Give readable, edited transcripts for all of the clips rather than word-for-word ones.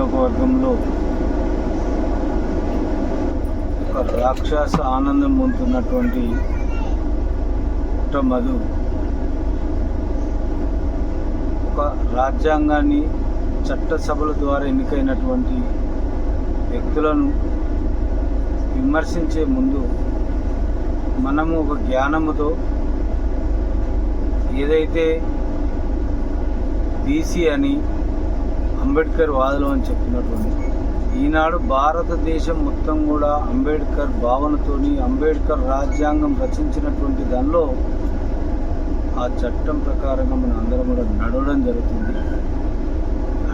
నియోజకవర్గంలో ఒక రాక్షస ఆనందం పొందుతున్నటువంటి మధు ఒక రాజ్యాంగాన్ని చట్టసభల ద్వారా ఎన్నికైనటువంటి వ్యక్తులను విమర్శించే ముందు మనము ఒక జ్ఞానముతో ఏదైతే బీసీ అని అంబేద్కర్ వాదులు అని చెప్తున్నటువంటి ఈనాడు భారతదేశం మొత్తం కూడా అంబేద్కర్ భావనతోని అంబేద్కర్ రాజ్యాంగం రచించినటువంటి దానిలో ఆ చట్టం ప్రకారంగా మన అందరం కూడా నడవడం జరుగుతుంది.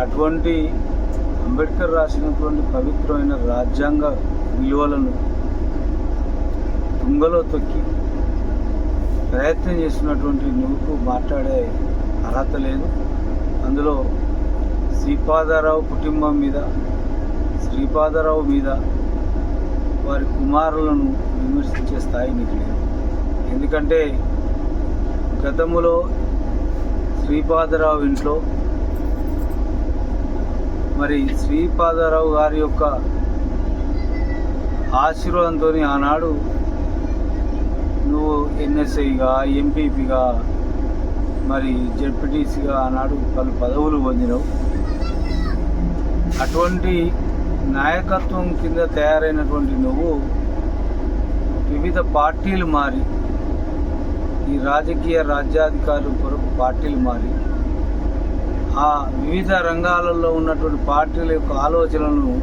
అటువంటి అంబేద్కర్ రాసినటువంటి పవిత్రమైన రాజ్యాంగ విలువలను తుంగలో తొక్కి ప్రయత్నం చేస్తున్నటువంటి నువ్వు మాట్లాడే అర్హత లేదు. అందులో శ్రీపాదరావు కుటుంబం మీద, శ్రీపాదరావు మీద, వారి కుమారులను విమర్శించే స్థాయి నీకు లేదు. ఎందుకంటే గతములో శ్రీపాదరావు ఇంట్లో మరి శ్రీపాదరావు గారి యొక్క ఆశీర్వాదంతో ఆనాడు నువ్వు ఎన్ఎస్ఐగా, ఎంపీపీగా, మరి జెడ్పీటీసీగా ఆనాడు పలు పదవులు పొందినవు. అటువంటి నాయకత్వం కింద తయారైనటువంటి నువ్వు వివిధ పార్టీలు మారి, ఈ రాజకీయ రాజ్యాధికారుల కొరకు పార్టీలు మారి, ఆ వివిధ రంగాలలో ఉన్నటువంటి పార్టీల యొక్క ఆలోచనలను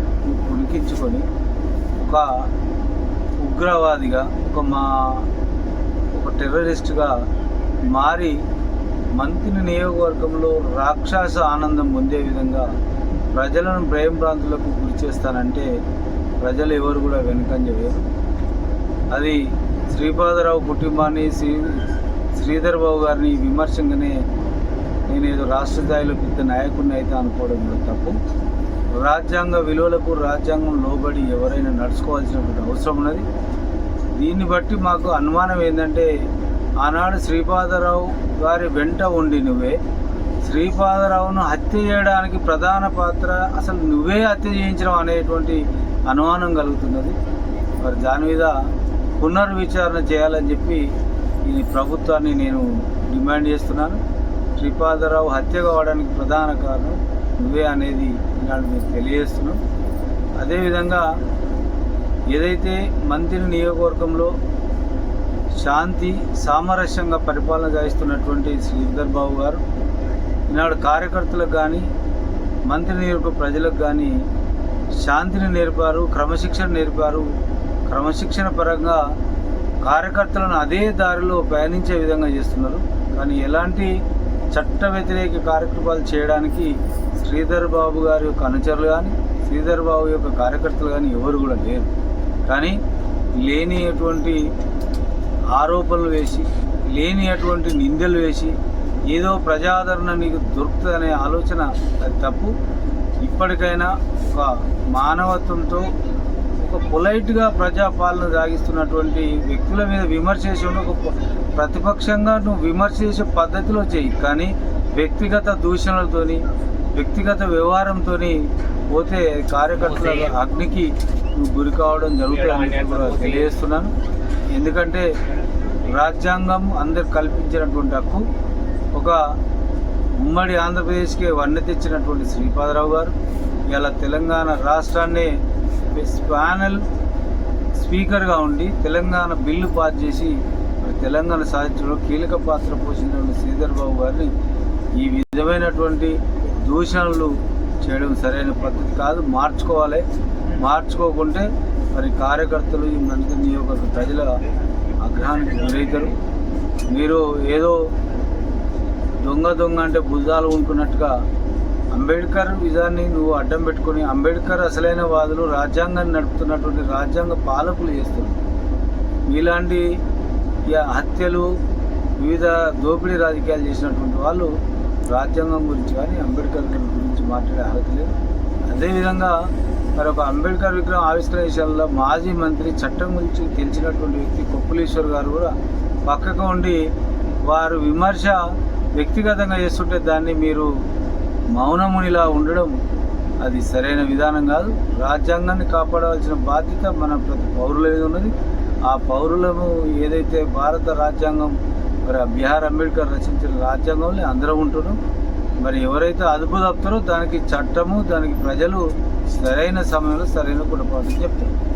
ఉడికించుకొని ఒక ఉగ్రవాదిగా, ఒక టెర్రరిస్ట్గా మారి మంత్రి నియోజకవర్గంలో రాక్షస ఆనందం పొందే విధంగా ప్రజలను భయభ్రాంతులకు గురి చేస్తానంటే ప్రజలు ఎవరు కూడా వెనుకంజ వేరు. అది శ్రీపాదరావు కుటుంబాన్ని, శ్రీధర్ బాబు గారిని విమర్శంగానే నేనేదో రాష్ట్ర స్థాయిలో పెద్ద నాయకుడిని అయితే అనుకోవడం కూడా తప్పు. రాజ్యాంగ విలువలకు రాజ్యాంగం లోబడి ఎవరైనా నడుచుకోవాల్సినటువంటి అవసరం ఉన్నది. దీన్ని బట్టి మాకు అనుమానం ఏంటంటే ఆనాడు శ్రీపాదరావు గారి వెంట ఉండి నువ్వే శ్రీపాదరావును హత్య చేయడానికి ప్రధాన పాత్ర, అసలు నువ్వే హత్య చేయించడం అనేటువంటి అనుమానం కలుగుతున్నది. మరి దాని మీద పునర్విచారణ చేయాలని చెప్పి ఈ ప్రభుత్వాన్ని నేను డిమాండ్ చేస్తున్నాను. శ్రీపాదరావు హత్య కావడానికి ప్రధాన కారణం నువ్వే అనేది ఈనాడు మీకు తెలియజేస్తున్నాం. అదేవిధంగా ఏదైతే మంత్రి నియోజకవర్గంలో శాంతి సామరస్యంగా పరిపాలన సాగిస్తున్నటువంటి శ్రీధర్ బాబు గారు ఈనాడు కార్యకర్తలకు కానీ, మంత్రి నియోజకవర్గ ప్రజలకు కానీ శాంతిని నేర్పారు, క్రమశిక్షణ నేర్పారు. క్రమశిక్షణ పరంగా కార్యకర్తలను అదే దారిలో పయనించే విధంగా చేస్తున్నారు. కానీ ఎలాంటి చట్ట వ్యతిరేక కార్యక్రమాలు చేయడానికి శ్రీధర్ బాబు గారి యొక్క అనుచరులు కానీ, శ్రీధర్ బాబు యొక్క కార్యకర్తలు కానీ ఎవరు కూడా లేరు. కానీ లేని అటువంటి ఆరోపణలు వేసి, లేని అటువంటి నిందలు వేసి ఏదో ప్రజాదరణ నీకు దొరుకుతుందనే ఆలోచన అది తప్పు. ఇప్పటికైనా ఒక మానవత్వంతో ఒక పొలైట్గా ప్రజాపాలన సాగిస్తున్నటువంటి వ్యక్తుల మీద విమర్శ చేసి ఒక ప్రతిపక్షంగా నువ్వు విమర్శ చేసే పద్ధతిలో చేయి. కానీ వ్యక్తిగత దూషణలతోని, వ్యక్తిగత వ్యవహారంతో పోతే కార్యకర్తల అగ్నికి నువ్వు గురి కావడం జరుగుతుందని కూడా తెలియజేస్తున్నాను. ఎందుకంటే రాజ్యాంగం అందరికి కల్పించినటువంటి హక్కు. ఒక ఉమ్మడి ఆంధ్రప్రదేశ్కి వన్నె తెచ్చినటువంటి శ్రీపాదరావు గారు ఇలా తెలంగాణ రాష్ట్రాన్ని ప్యానెల్ స్పీకర్గా ఉండి తెలంగాణ బిల్లు పాస్ చేసి తెలంగాణ సాధించడంలో కీలక పాత్ర పోషించిన శ్రీధర్ బాబు గారిని ఈ విధమైనటువంటి దూషణలు చేయడం సరైన పద్ధతి కాదు. మార్చుకోవాలి. మార్చుకోకుంటే మరి కార్యకర్తలు, ఈ మంత్రి నియోజకవర్గ ప్రజల ఆగ్రహానికి గురవుతారు. మీరు ఏదో దొంగ అంటే భుజాలు ఉంటున్నట్టుగా అంబేద్కర్ విధాన్ని నువ్వు అడ్డం పెట్టుకొని, అంబేద్కర్ అసలైన వాదులు రాజ్యాంగాన్ని నడుపుతున్నటువంటి రాజ్యాంగ పాలకులు చేస్తున్నారు. ఇలాంటి హత్యలు, వివిధ దోపిడీ రాజకీయాలు చేసినటువంటి వాళ్ళు రాజ్యాంగం గురించి కానీ అంబేద్కర్ గురించి మాట్లాడే అర్హత లేదు. అదేవిధంగా మరి ఒక అంబేద్కర్ విగ్రహం ఆవిష్కరణ విషయాల్లో మాజీ మంత్రి, చట్టం గురించి తెలిసినటువంటి వ్యక్తి కొప్పులీశ్వర్ గారు కూడా పక్కకు ఉండి వారు విమర్శ వ్యక్తిగతంగా చేస్తుంటే దాన్ని మీరు మౌనమునిలా ఉండడం అది సరైన విధానం కాదు. రాజ్యాంగాన్ని కాపాడవలసిన బాధ్యత మన ప్రతి పౌరుల మీద ఉన్నది. ఆ పౌరులను ఏదైతే భారత రాజ్యాంగం మరి బిఆర్ అంబేద్కర్ రచించిన రాజ్యాంగంలో అందరూ ఉంటున్నాం. మరి ఎవరైతే అదుపు తప్పుతారో దానికి చట్టము, దానికి ప్రజలు సరైన సమయంలో సరైన గుణపాఠం చెప్తారు.